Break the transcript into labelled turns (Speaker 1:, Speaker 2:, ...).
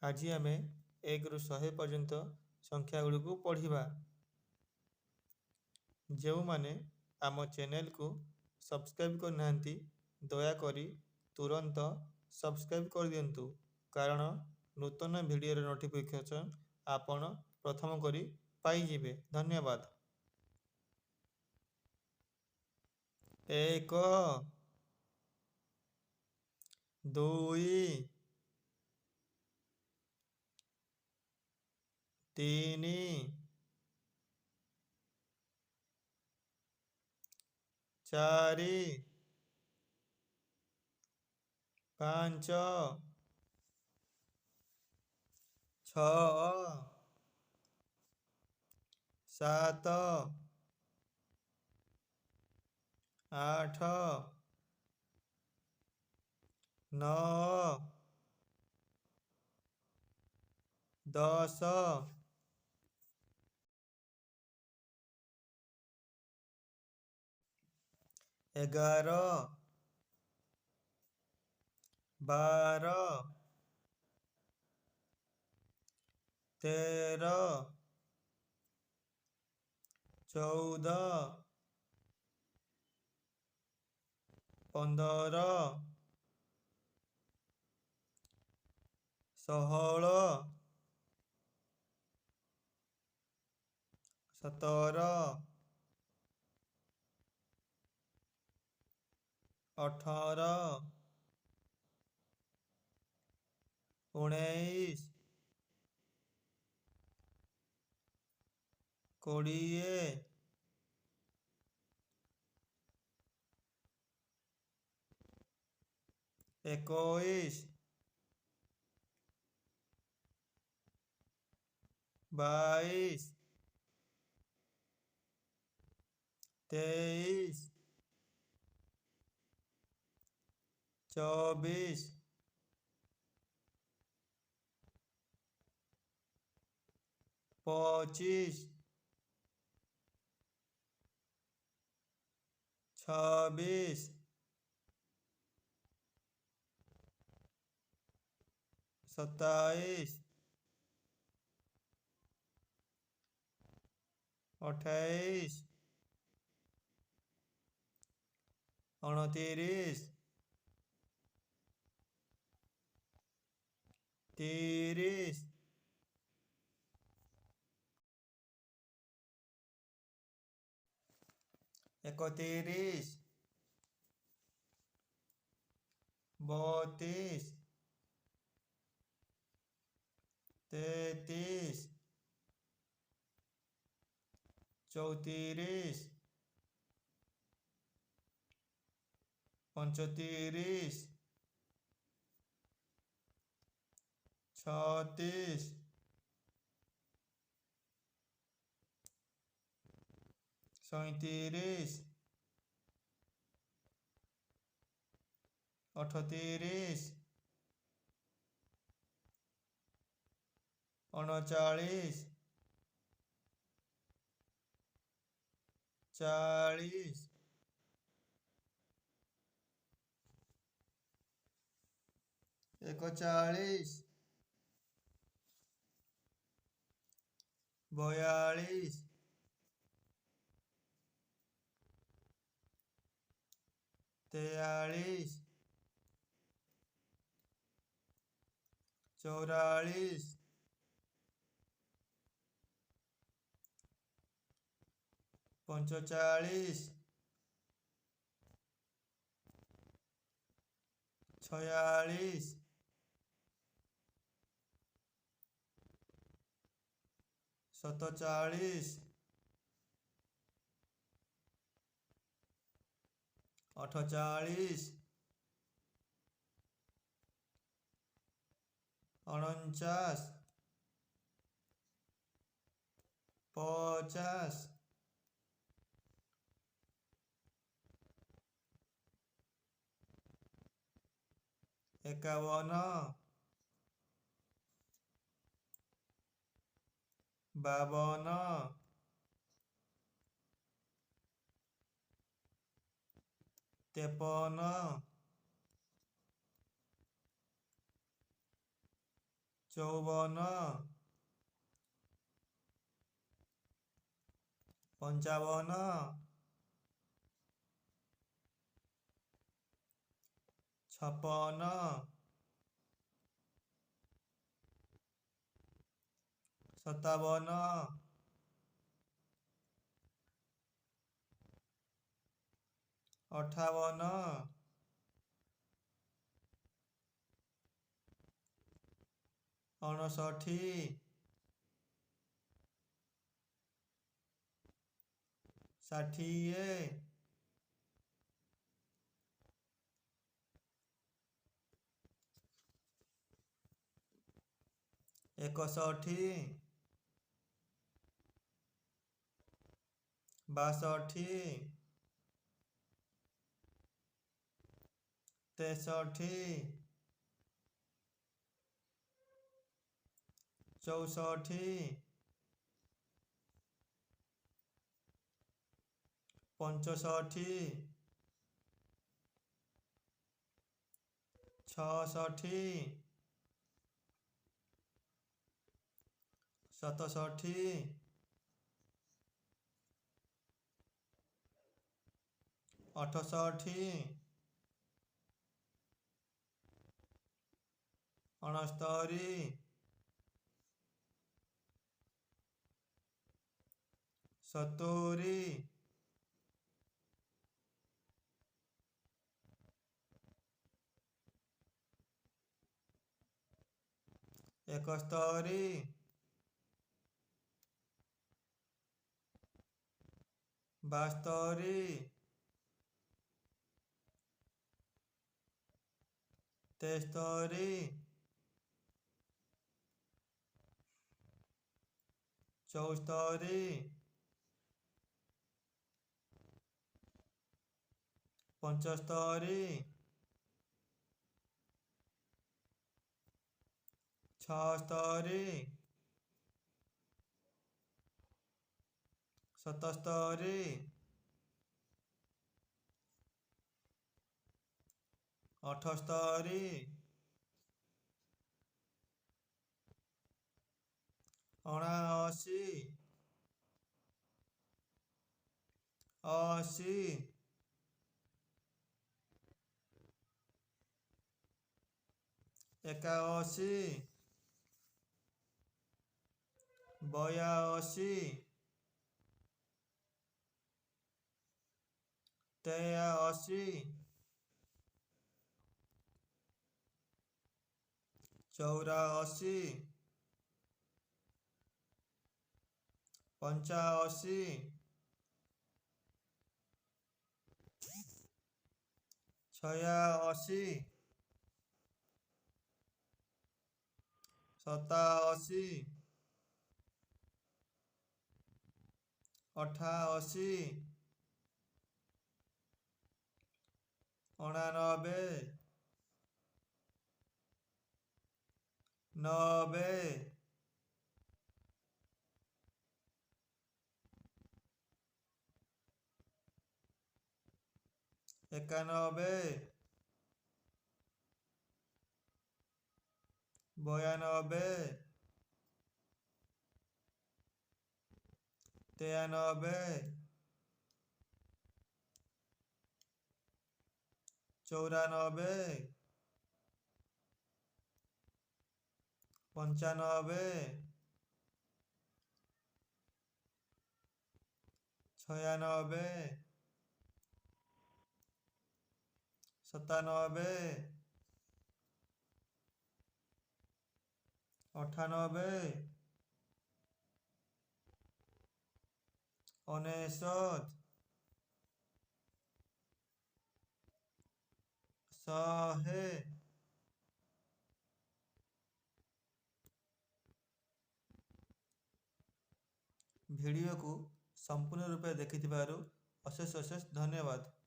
Speaker 1: ଆଜି ଆମେ 1ରୁ 100 ପର୍ଯ୍ୟନ୍ତ ସଂଖ୍ୟାଗୁଡ଼ିକୁ ପଢ଼ିବା। ଯେଉଁମାନେ ଆମ ଚ୍ୟାନେଲକୁ ସବସ୍କ୍ରାଇବ୍ କରିନାହାନ୍ତି ଦୟାକରି ତୁରନ୍ତ ସବସ୍କ୍ରାଇବ୍ କରିଦିଅନ୍ତୁ, କାରଣ ନୂତନ ଭିଡ଼ିଓର ନୋଟିଫିକେସନ୍ ଆପଣ ପ୍ରଥମ କରି ପାଇଯିବେ। ଧନ୍ୟବାଦ। 1 2 3 4 5 6 7 8 9 10 11 12 13 14 15 16 17 18 19 20 21 22 23 24 25 26 27 28 29 30 31 32 33 34 35 36 37 38 39 40 41 42 43 44 45 46 47 48 49 50 51 52 53 ଚଉବନ, ପଞ୍ଚାବନ, ଛପନ, ସତାବନ, 58, 59, 60, 61, 62, 63, 64, 65, 66, 67, 68, 69, 70, 71, 72, 73, 74, 75, 76, 77, 78, 79, 80, 81, 82, 83, 84, 85, 86, 87, 88, 89, 90, 91, 92, 93, 94, 95, 96, 97, 98, 99, 100, ଭିଡ଼ିଓକୁ ସମ୍ପୂର୍ଣ୍ଣ ରୂପେ ଦେଖିଥିବାରୁ ଅଶେଷ ଅଶେଷ ଧନ୍ୟବାଦ।